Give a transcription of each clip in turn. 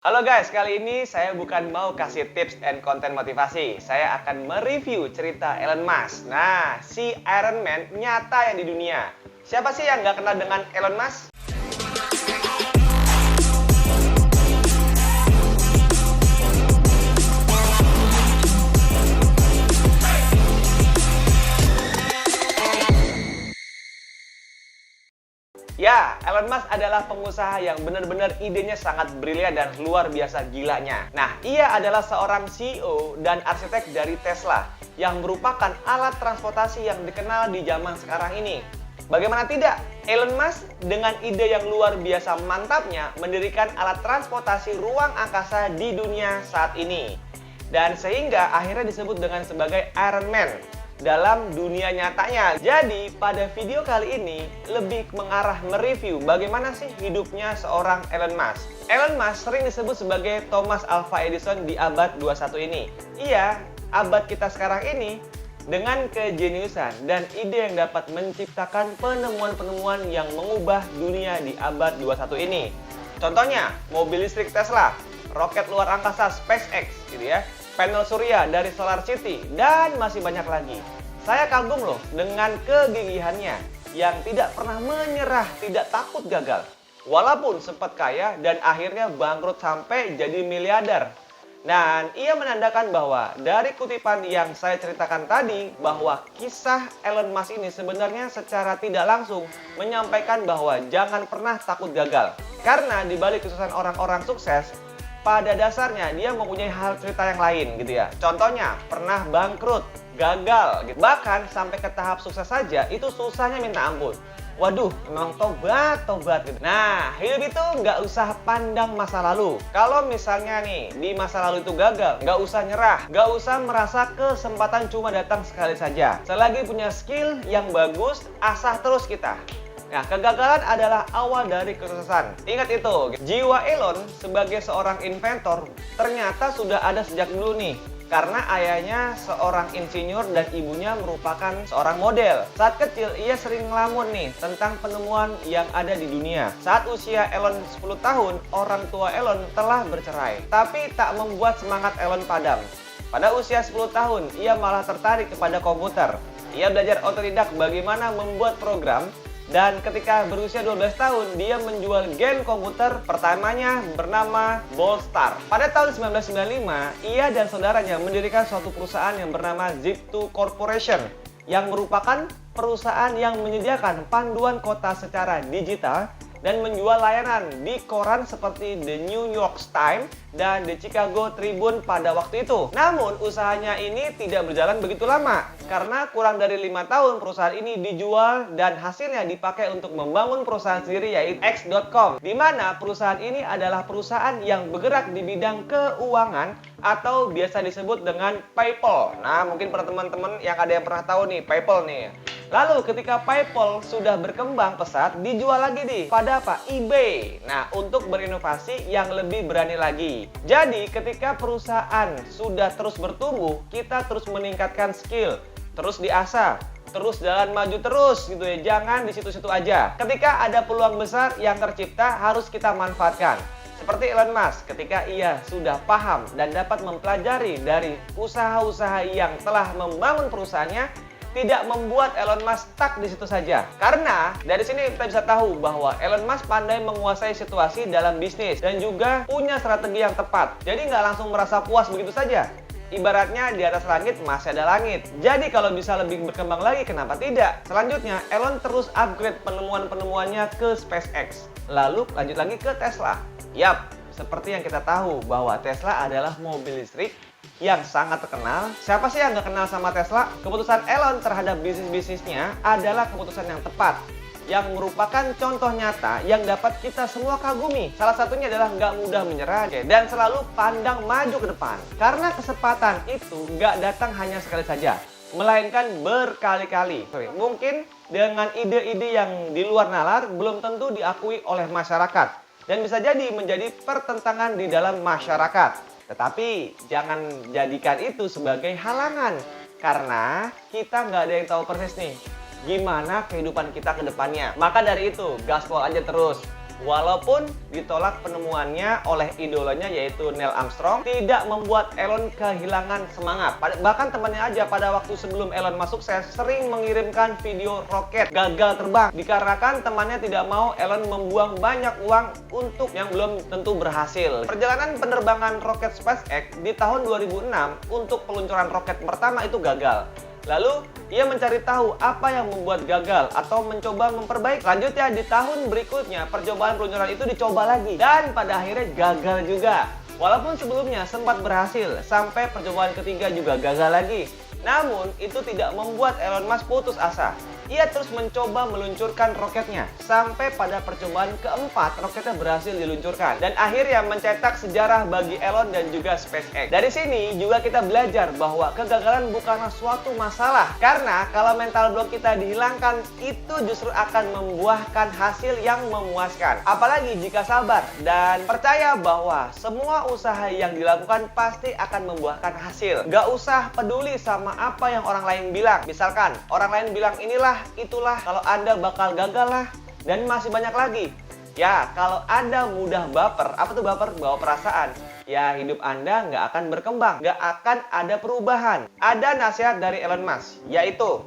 Halo guys, kali ini saya bukan mau kasih tips dan konten motivasi. Saya akan mereview cerita Elon Musk. Nah, si Iron Man nyata yang di dunia. Siapa sih yang nggak kenal dengan Elon Musk? Ya, Elon Musk adalah pengusaha yang benar-benar idenya sangat brilian dan luar biasa gilanya. Nah, ia adalah seorang CEO dan arsitek dari Tesla yang merupakan alat transportasi yang dikenal di zaman sekarang ini. Bagaimana tidak, Elon Musk dengan ide yang luar biasa mantapnya mendirikan alat transportasi ruang angkasa di dunia saat ini. Dan sehingga akhirnya disebut dengan sebagai Iron Man dalam dunia nyatanya. Jadi pada video kali ini lebih mengarah mereview bagaimana sih hidupnya seorang Elon Musk. Elon Musk sering disebut sebagai Thomas Alva Edison di abad 21 ini. Iya, abad kita sekarang ini dengan kejeniusan dan ide yang dapat menciptakan penemuan-penemuan yang mengubah dunia di abad 21 ini. Contohnya, mobil listrik Tesla, roket luar angkasa SpaceX gitu ya, panel surya dari Solar City, dan masih banyak lagi. Saya kagum loh dengan kegigihannya yang tidak pernah menyerah, tidak takut gagal. Walaupun sempat kaya dan akhirnya bangkrut sampai jadi miliarder. Dan ia menandakan bahwa dari kutipan yang saya ceritakan tadi, bahwa kisah Elon Musk ini sebenarnya secara tidak langsung menyampaikan bahwa jangan pernah takut gagal. Karena di balik kesuksesan orang-orang sukses, pada dasarnya dia mempunyai hal cerita yang lain gitu ya. Contohnya pernah bangkrut, gagal gitu. Bahkan sampai ke tahap sukses saja itu susahnya minta ampun. Waduh, emang tobat gitu. Nah, hidup itu nggak usah pandang masa lalu. Kalau misalnya nih di masa lalu itu gagal, nggak usah nyerah, nggak usah merasa kesempatan cuma datang sekali saja. Selagi punya skill yang bagus, asah terus kita. Nah, kegagalan adalah awal dari kesuksesan. Ingat itu, jiwa Elon sebagai seorang inventor ternyata sudah ada sejak dulu nih. Karena ayahnya seorang insinyur dan ibunya merupakan seorang model. Saat kecil, ia sering ngelamun nih tentang penemuan yang ada di dunia. Saat usia Elon 10 tahun, orang tua Elon telah bercerai. Tapi tak membuat semangat Elon padam. Pada usia 10 tahun, ia malah tertarik kepada komputer. Ia belajar otodidak bagaimana membuat program. Dan ketika berusia 12 tahun, dia menjual game komputer pertamanya bernama Ballstar. Pada tahun 1995, ia dan saudaranya mendirikan suatu perusahaan yang bernama Zip2 Corporation, yang merupakan perusahaan yang menyediakan panduan kota secara digital dan menjual layanan di koran seperti The New York Times dan The Chicago Tribune pada waktu itu. Namun usahanya ini tidak berjalan begitu lama karena kurang dari 5 tahun perusahaan ini dijual dan hasilnya dipakai untuk membangun perusahaan sendiri yaitu X.com, di mana perusahaan ini adalah perusahaan yang bergerak di bidang keuangan atau biasa disebut dengan PayPal. Nah, mungkin para teman-teman yang ada yang pernah tahu nih PayPal nih. Lalu ketika PayPal sudah berkembang pesat, dijual lagi nih pada apa? eBay. Nah, untuk berinovasi yang lebih berani lagi. Jadi ketika perusahaan sudah terus bertumbuh, kita terus meningkatkan skill, terus diasah, terus jalan maju terus gitu ya. Jangan di situ-situ aja. Ketika ada peluang besar yang tercipta, harus kita manfaatkan. Seperti Elon Musk, ketika ia sudah paham dan dapat mempelajari dari usaha-usaha yang telah membangun perusahaannya, tidak membuat Elon Musk stuck di situ saja. Karena dari sini kita bisa tahu bahwa Elon Musk pandai menguasai situasi dalam bisnis dan juga punya strategi yang tepat. Jadi nggak langsung merasa puas begitu saja. Ibaratnya di atas langit masih ada langit. Jadi kalau bisa lebih berkembang lagi, kenapa tidak? Selanjutnya, Elon terus upgrade penemuan-penemuannya ke SpaceX. Lalu lanjut lagi ke Tesla. Yap, seperti yang kita tahu bahwa Tesla adalah mobil listrik yang sangat terkenal. Siapa sih yang nggak kenal sama Tesla? Keputusan Elon terhadap bisnisnya adalah keputusan yang tepat, yang merupakan contoh nyata yang dapat kita semua kagumi. Salah satunya adalah nggak mudah menyerah dan selalu pandang maju ke depan. Karena kesempatan itu nggak datang hanya sekali saja, melainkan berkali-kali. Mungkin dengan ide-ide yang di luar nalar belum tentu diakui oleh masyarakat dan bisa jadi menjadi pertentangan di dalam masyarakat. Tetapi jangan jadikan itu sebagai halangan, karena kita nggak ada yang tahu persis nih gimana kehidupan kita ke depannya. Maka dari itu, gaspol aja terus. Walaupun ditolak penemuannya oleh idolanya yaitu Neil Armstrong, tidak membuat Elon kehilangan semangat. Bahkan temannya aja pada waktu sebelum Elon Musk sukses sering mengirimkan video roket gagal terbang dikarenakan temannya tidak mau Elon membuang banyak uang untuk yang belum tentu berhasil. Perjalanan penerbangan roket SpaceX di tahun 2006 untuk peluncuran roket pertama itu gagal. Lalu, ia mencari tahu apa yang membuat gagal atau mencoba memperbaiki. Selanjutnya, di tahun berikutnya, percobaan peluncuran itu dicoba lagi. Dan pada akhirnya gagal juga. Walaupun sebelumnya sempat berhasil, sampai percobaan ketiga juga gagal lagi. Namun, itu tidak membuat Elon Musk putus asa. Ia terus mencoba meluncurkan roketnya. Sampai pada percobaan keempat, roketnya berhasil diluncurkan. Dan akhirnya mencetak sejarah bagi Elon dan juga SpaceX. Dari sini juga kita belajar bahwa kegagalan bukanlah suatu masalah. Karena kalau mental block kita dihilangkan, itu justru akan membuahkan hasil yang memuaskan. Apalagi jika sabar dan percaya bahwa semua usaha yang dilakukan pasti akan membuahkan hasil. Gak usah peduli sama apa yang orang lain bilang. Misalkan, orang lain bilang inilah, itulah, kalau Anda bakal gagal lah, dan masih banyak lagi. Ya, kalau Anda mudah baper, apa tuh baper? Bawa perasaan. Ya, hidup Anda nggak akan berkembang, nggak akan ada perubahan. Ada nasihat dari Elon Musk, yaitu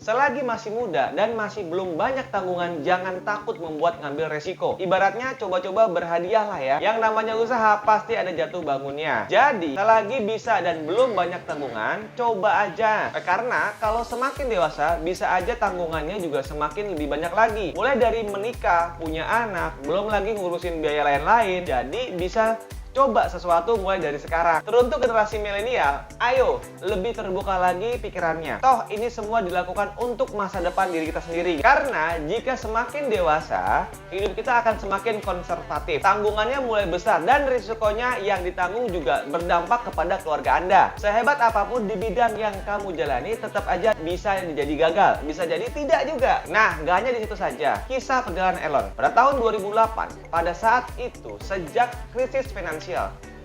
selagi masih muda dan masih belum banyak tanggungan, jangan takut membuat ngambil resiko. Ibaratnya coba-coba berhadiah lah ya. Yang namanya usaha pasti ada jatuh bangunnya. Jadi, selagi bisa dan belum banyak tanggungan, coba aja. Karena kalau semakin dewasa, bisa aja tanggungannya juga semakin lebih banyak lagi. Mulai dari menikah, punya anak, belum lagi ngurusin biaya lain-lain. Jadi, bisa coba sesuatu mulai dari sekarang. Teruntuk generasi milenial, ayo lebih terbuka lagi pikirannya. Toh ini semua dilakukan untuk masa depan diri kita sendiri. Karena jika semakin dewasa, hidup kita akan semakin konservatif. Tanggungannya mulai besar dan risikonya yang ditanggung juga berdampak kepada keluarga Anda. Sehebat apapun di bidang yang kamu jalani, tetap aja bisa jadi gagal, bisa jadi tidak juga. Nah, gak hanya di situ saja. Kisah perjalanan Elon. Pada tahun 2008, pada saat itu sejak krisis finansial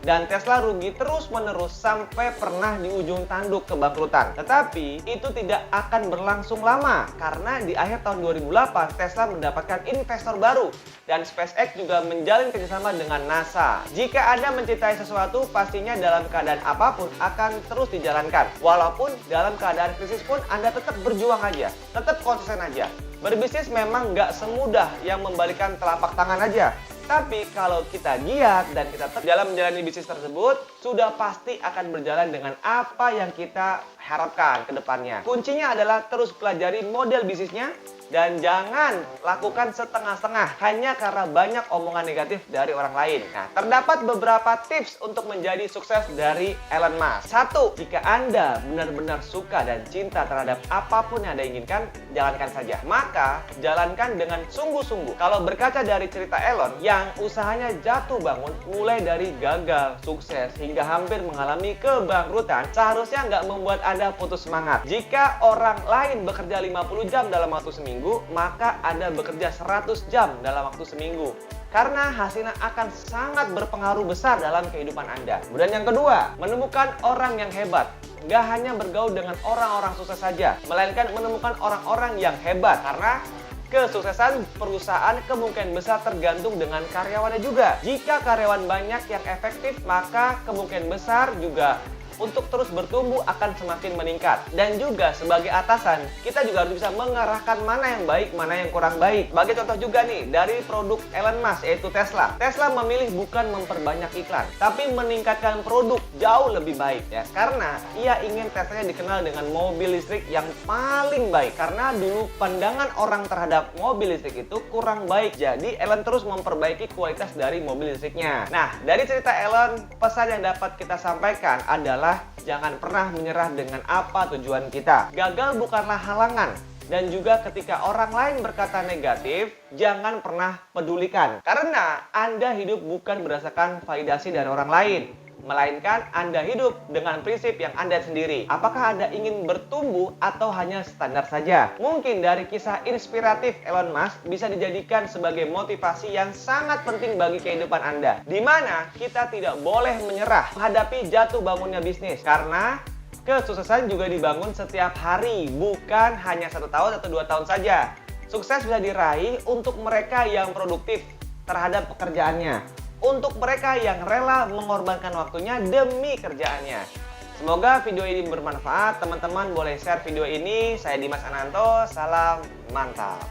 dan Tesla rugi terus-menerus sampai pernah di ujung tanduk kebangkrutan. Tetapi itu tidak akan berlangsung lama karena di akhir tahun 2008 Tesla mendapatkan investor baru dan SpaceX juga menjalin kerjasama dengan NASA. Jika Anda mencintai sesuatu, pastinya dalam keadaan apapun akan terus dijalankan. Walaupun dalam keadaan krisis pun Anda tetap berjuang aja, tetap konsisten aja. Berbisnis memang nggak semudah yang membalikan telapak tangan aja. Tapi kalau kita giat dan kita tetap dalam menjalani bisnis tersebut, sudah pasti akan berjalan dengan apa yang kita harapkan ke depannya. Kuncinya adalah terus pelajari model bisnisnya dan jangan lakukan setengah-setengah hanya karena banyak omongan negatif dari orang lain. Nah, terdapat beberapa tips untuk menjadi sukses dari Elon Musk. 1. Jika Anda benar-benar suka dan cinta terhadap apapun yang Anda inginkan, jalankan saja. Maka, jalankan dengan sungguh-sungguh. Kalau berkaca dari cerita Elon yang usahanya jatuh bangun, mulai dari gagal, sukses, hingga hampir mengalami kebangkrutan, seharusnya nggak membuat Anda putus semangat. Jika orang lain bekerja 50 jam dalam waktu seminggu, maka Anda bekerja 100 jam dalam waktu seminggu. Karena hasilnya akan sangat berpengaruh besar dalam kehidupan Anda. Kemudian yang kedua, menemukan orang yang hebat. Nggak hanya bergaul dengan orang-orang sukses saja, melainkan menemukan orang-orang yang hebat. Karena kesuksesan perusahaan kemungkinan besar tergantung dengan karyawannya juga. Jika karyawan banyak yang efektif, maka kemungkinan besar juga untuk terus bertumbuh akan semakin meningkat. Dan juga sebagai atasan, kita juga harus bisa mengarahkan mana yang baik, mana yang kurang baik. Sebagai contoh juga nih, dari produk Elon Musk yaitu Tesla. Tesla memilih bukan memperbanyak iklan, tapi meningkatkan produk jauh lebih baik ya. Karena ia ingin Teslanya dikenal dengan mobil listrik yang paling baik. Karena dulu pandangan orang terhadap mobil listrik itu kurang baik. Jadi Elon terus memperbaiki kualitas dari mobil listriknya. Nah, dari cerita Elon, pesan yang dapat kita sampaikan adalah jangan pernah menyerah dengan apa tujuan kita. Gagal bukanlah halangan. Dan juga ketika orang lain berkata negatif, jangan pernah pedulikan. Karena Anda hidup bukan berdasarkan validasi dari orang lain, melainkan Anda hidup dengan prinsip yang Anda sendiri. Apakah Anda ingin bertumbuh atau hanya standar saja? Mungkin dari kisah inspiratif Elon Musk bisa dijadikan sebagai motivasi yang sangat penting bagi kehidupan Anda. Di mana kita tidak boleh menyerah menghadapi jatuh bangunnya bisnis. Karena kesuksesan juga dibangun setiap hari, bukan hanya 1 tahun atau 2 tahun saja. Sukses bisa diraih untuk mereka yang produktif, terhadap pekerjaannya. Untuk mereka yang rela mengorbankan waktunya demi kerjaannya. Semoga video ini bermanfaat. Teman-teman boleh share video ini. Saya Dimas Ananto, salam mantap.